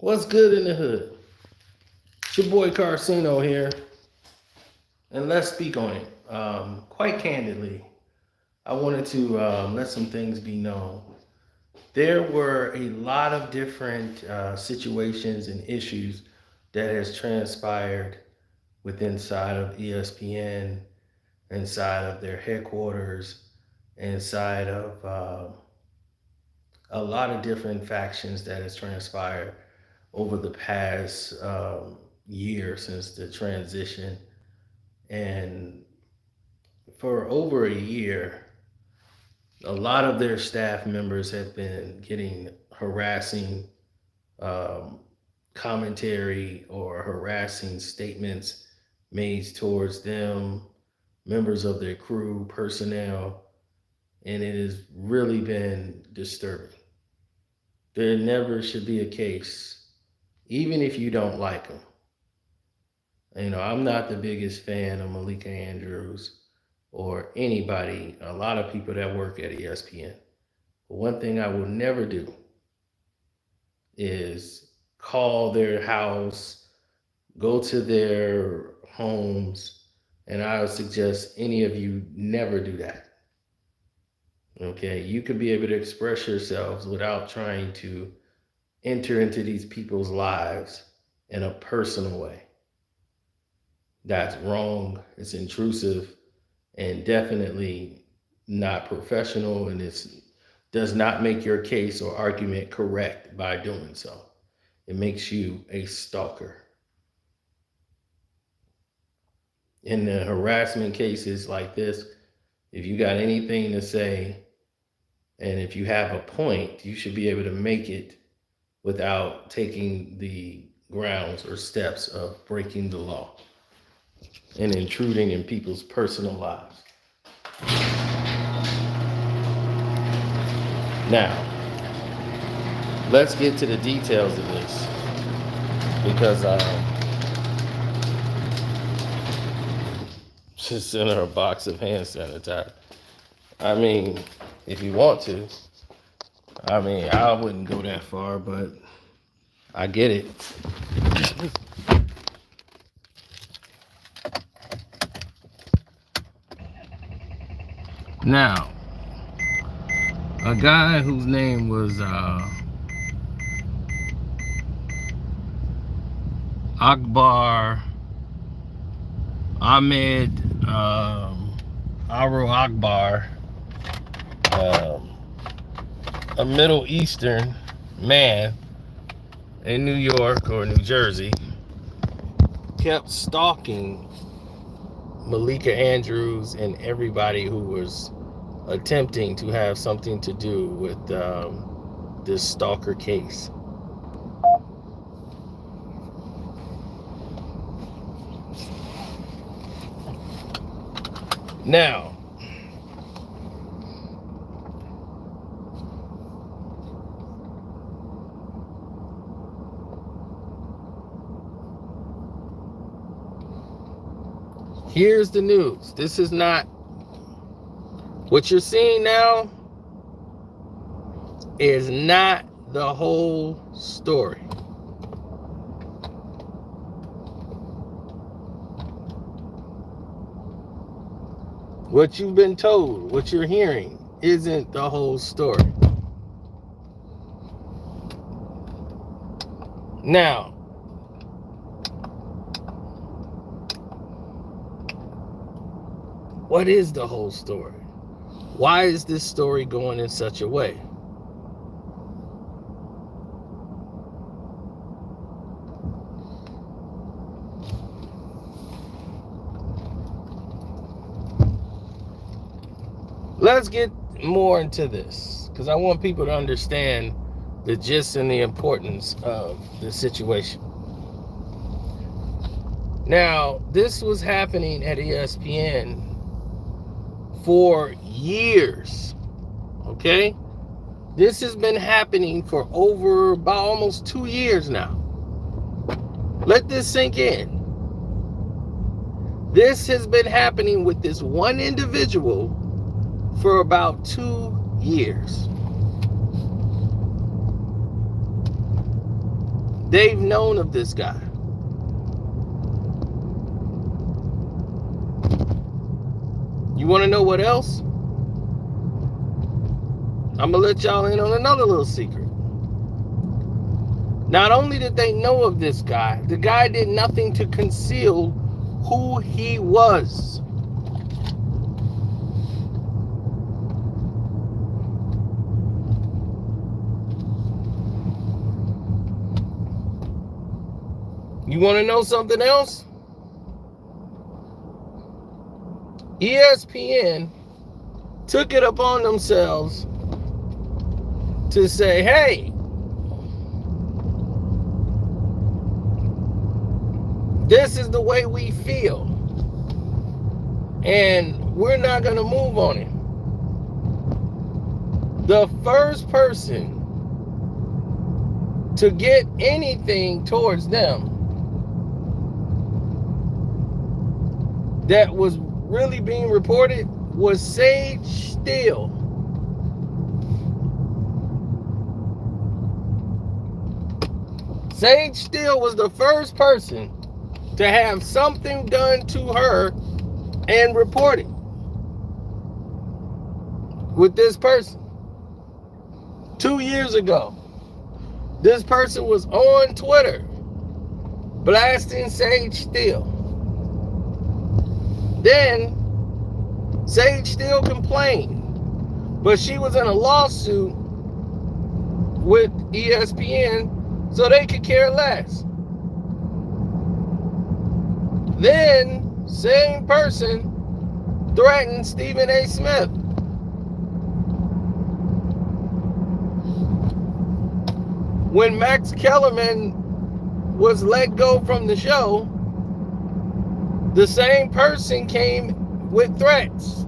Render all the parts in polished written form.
What's good in the hood? It's your boy Carcino here, and let's speak on it. Quite candidly, I wanted to let some things be known. There were a lot of different situations and issues that has transpired within inside of ESPN, inside of their headquarters, inside of a lot of different factions that has transpired over the past year since the transition. And for over a year, a lot of their staff members have been getting harassing um, commentary or harassing statements made towards them, members of their crew, personnel, and it has really been disturbing. There never should be a case, even if you don't like them. I'm not the biggest fan of Malika Andrews or anybody, a lot of people that work at ESPN. But one thing I will never do is call their house, go to their homes, and I would suggest any of you never do that. Okay, you could be able to express yourselves without trying to enter into these people's lives in a personal way. That's wrong, it's intrusive, and definitely not professional, and it does not make your case or argument correct by doing so. It makes you a stalker. In the harassment cases like this, if you got anything to say, and if you have a point, you should be able to make it without taking the grounds or steps of breaking the law and intruding in people's personal lives. Now, let's get to the details of this, because just sent her a box of hand sanitizer. I mean, if you want to. I wouldn't go that far, but I get it. Now, a guy whose name was Akbar Ahmed Aro Akbar, a Middle Eastern man in New York or New Jersey, kept stalking Malika Andrews and everybody who was attempting to have something to do with this stalker case. Now, here's the news. This is not what you're seeing now, is not the whole story. What you've been told, what you're hearing, isn't the whole story. Now, what is the whole story? Why is this story going in such a way? Let's get more into this, because I want people to understand the gist and the importance of the situation. Now, this was happening at ESPN for years, okay? This has been happening for over about almost 2 years now. Let this sink in. This has been happening with this one individual for about 2 years. they've known of this guy. You want to know what else? I'm going to let y'all in on another little secret. Not only did they know of this guy, the guy did nothing to conceal who he was. You want to know something else? ESPN took it upon themselves to say, hey, this is the way we feel, and we're not going to move on it. The first person to get anything towards them that was really being reported was Sage Steele. Sage Steele was the first person to have something done to her and reported with this person. 2 years ago, this person was on Twitter blasting Sage Steele. Then Sage Steele complained, but she was in a lawsuit with ESPN, so they could care less. Then, same person threatened Stephen A. Smith. When Max Kellerman was let go from the show, the same person came with threats.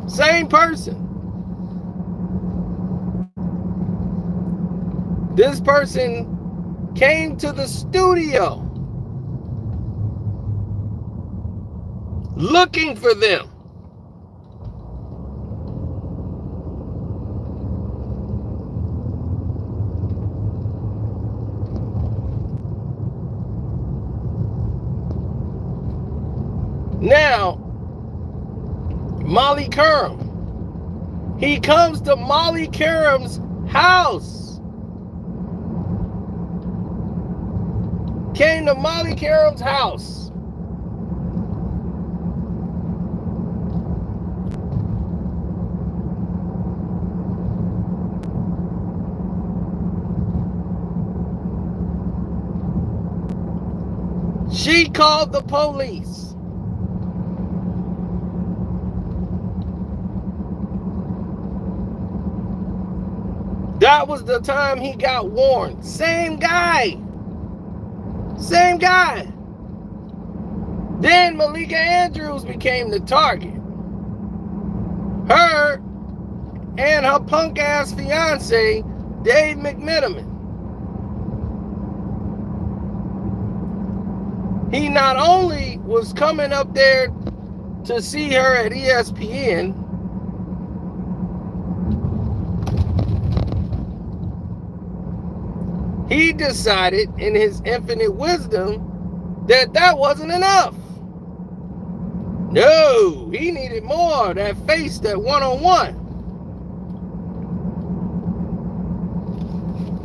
Same person. This person came to the studio looking for them. Now, Molly Curran. He comes to Molly Curran's house. Came to Molly Curran's house. She called the police. That was the time he got warned. Same guy. Same guy. Then Malika Andrews became the target. Her and her punk ass fiance, Dave McMenamin. He not only was coming up there to see her at ESPN, he decided in his infinite wisdom that that wasn't enough. No, he needed more, that face, that one-on-one.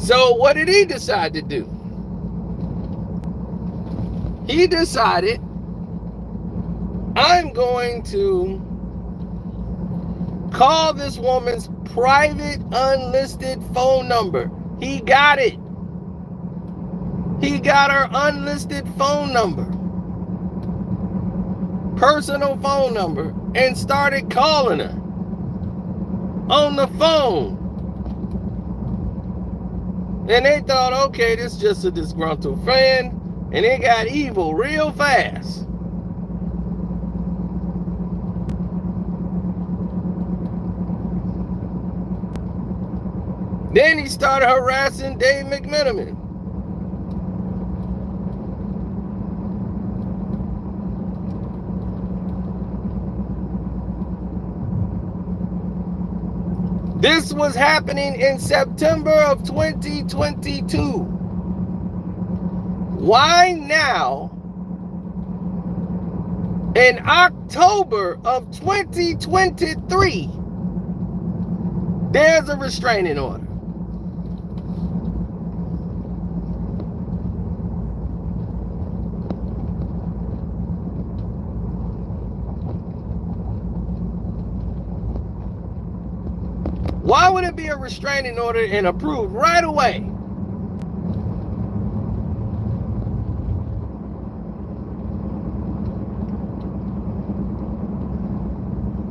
So what did he decide to do? He decided, I'm going to call this woman's private unlisted phone number. He got it. He got her unlisted phone number, personal phone number, and started calling her on the phone. And they thought, okay, this is just a disgruntled fan, and it got evil real fast. Then he started harassing Dave McMenamin. This was happening in September of 2022. Why now, in October of 2023, there's a restraining order? Why would it be a restraining order and approved right away?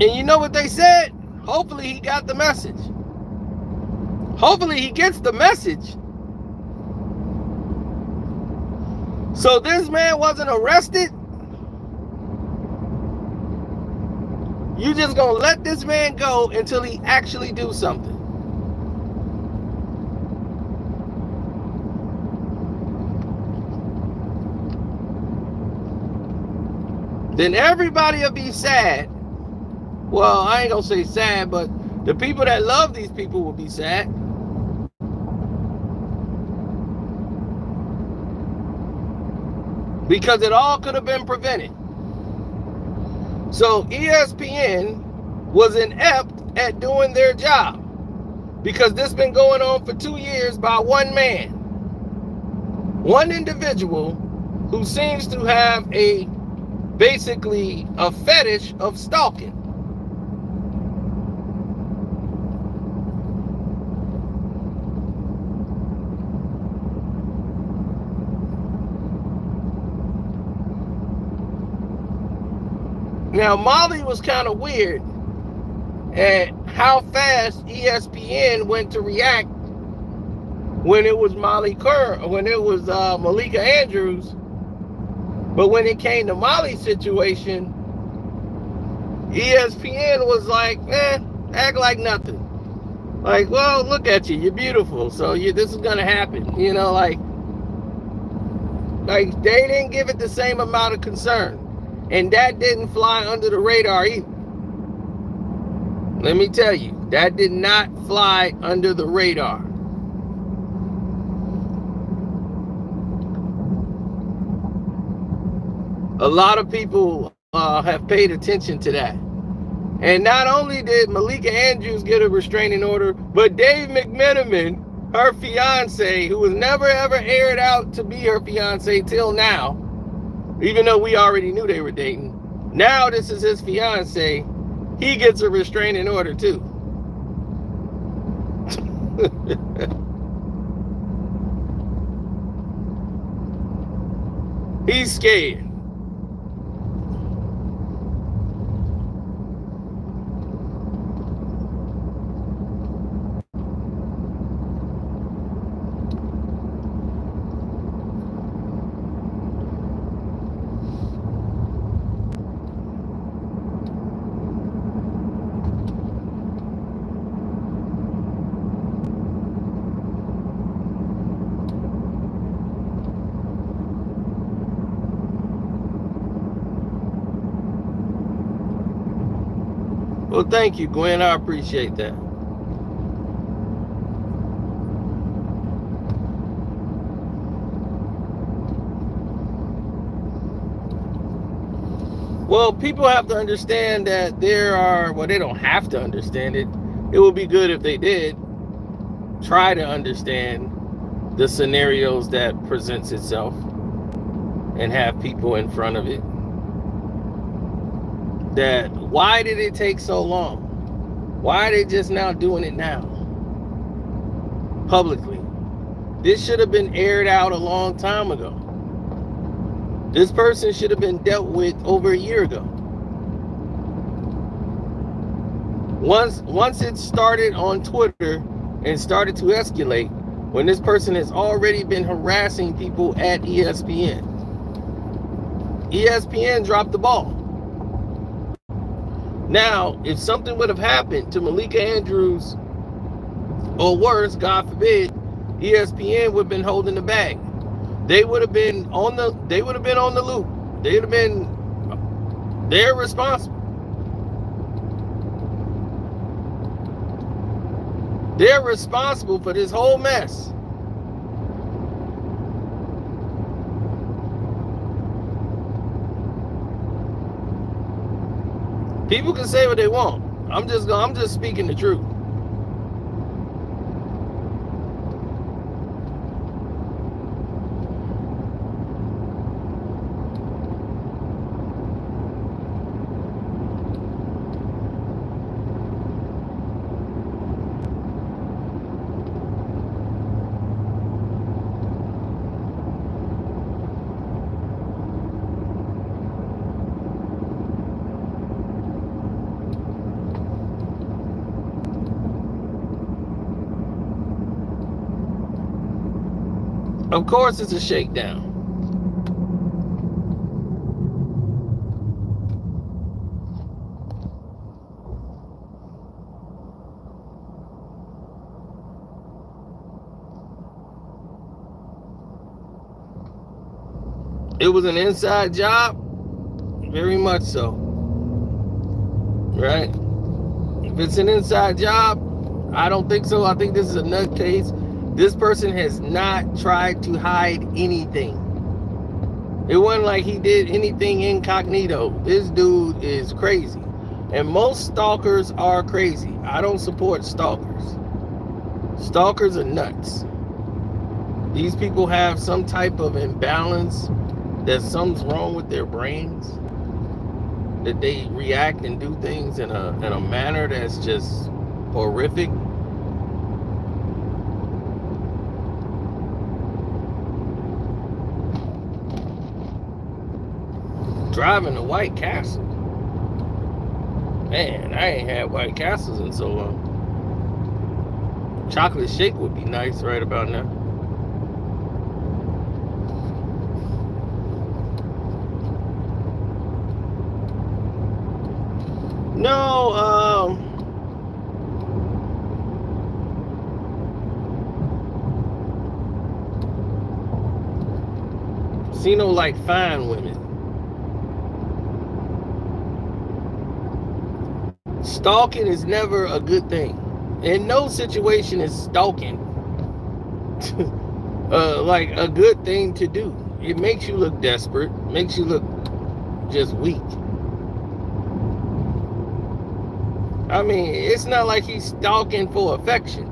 And you know what they said? Hopefully he got the message. Hopefully he gets the message. So this man wasn't arrested. You just gonna let this man go until he actually do something. Then everybody will be sad. Well, I ain't gonna say sad, but the people that love these people will be sad. Because it all could have been prevented. So ESPN was inept at doing their job, because this has been going on for 2 years by one man, one individual who seems to have basically a fetish of stalking. Now, Molly was kind of weird at how fast ESPN went to react when it was Malika Andrews. But when it came to Molly's situation, ESPN was like, act like nothing. Like, well, look at you, you're beautiful, so this is gonna happen. You know, like they didn't give it the same amount of concern. And that didn't fly under the radar either. Let me tell you, that did not fly under the radar. A lot of people have paid attention to that. And not only did Malika Andrews get a restraining order, but Dave McMenamin, her fiance, who was never ever aired out to be her fiance till now, even though we already knew they were dating, now this is his fiance, he gets a restraining order too. He's scared. Well, thank you, Gwen. I appreciate that. Well, people have to understand that they don't have to understand it. It would be good if they did try to understand the scenarios that presents itself and have people in front of it. That why did it take so long? Why are they just now doing it now? Publicly. This should have been aired out a long time ago. This person should have been dealt with over a year ago. Once it started on Twitter and started to escalate, when this person has already been harassing people at ESPN. ESPN dropped the ball. Now, if something would have happened to Malika Andrews, or worse, God forbid, ESPN would have been holding the bag. They would have been on the loop. They're responsible. They're responsible for this whole mess. People can say what they want. I'm just speaking the truth. Of course, it's a shakedown. It was an inside job, very much so. Right? If it's an inside job, I don't think so. I think this is a nutcase. This person has not tried to hide anything. It wasn't like he did anything incognito. This dude is crazy. And most stalkers are crazy. I don't support stalkers. Stalkers are nuts. These people have some type of imbalance, that something's wrong with their brains, that they react and do things in a manner that's just horrific. Driving to White Castle. Man, I ain't had White Castles in so long. Chocolate shake would be nice right about now. No, Casino like fine women. Stalking is never a good thing. In no situation is stalking like a good thing to do. It makes you look desperate, makes you look just weak. I mean, it's not like he's stalking for affection.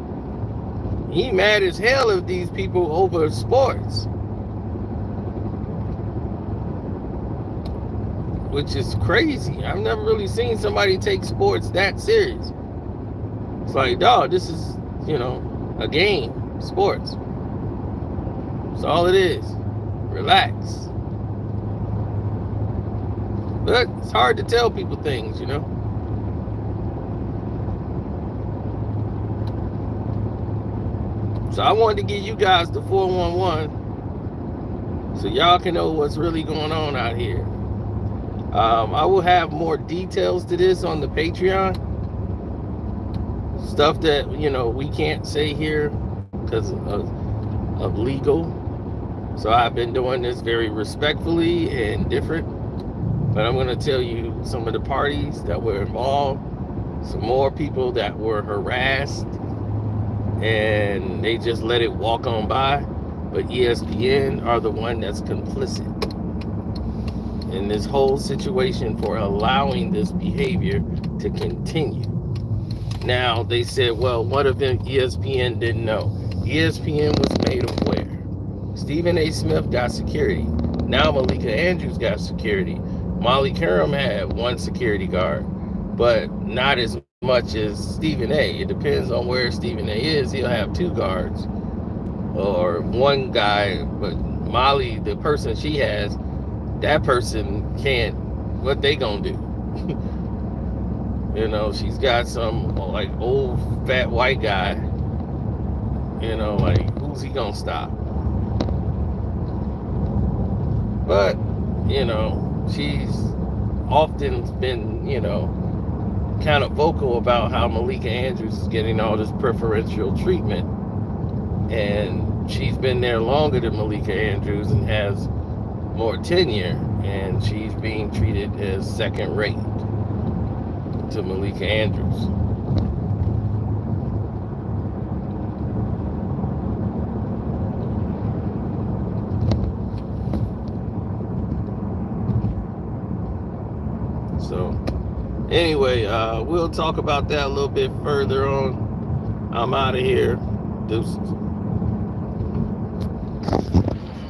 He mad as hell at these people over sports, which is crazy. I've never really seen somebody take sports that serious. It's like, dog, this is, a game, sports. That's all it is. Relax. But it's hard to tell people things, So I wanted to give you guys the 411 so y'all can know what's really going on out here. I will have more details to this on the Patreon. Stuff that, we can't say here because of legal. So I've been doing this very respectfully and different. But I'm going to tell you some of the parties that were involved, some more people that were harassed, and they just let it walk on by. But ESPN are the one that's complicit in this whole situation for allowing this behavior to continue. Now, they said, well, what if ESPN didn't know? ESPN was made aware. Stephen A. Smith got security. Now Malika Andrews got security. Molly Karam had one security guard, but not as much as Stephen A. It depends on where Stephen A. is. He'll have two guards or one guy, but Molly, the person she has, that person can't, what they gonna do? She's got some like old fat white guy, like who's he gonna stop? But, she's often been, kind of vocal about how Malika Andrews is getting all this preferential treatment. And she's been there longer than Malika Andrews and has more tenure. And she's being treated as second rate to Malika Andrews. So anyway, we'll talk about that a little bit further on. I'm out of here. Deuces.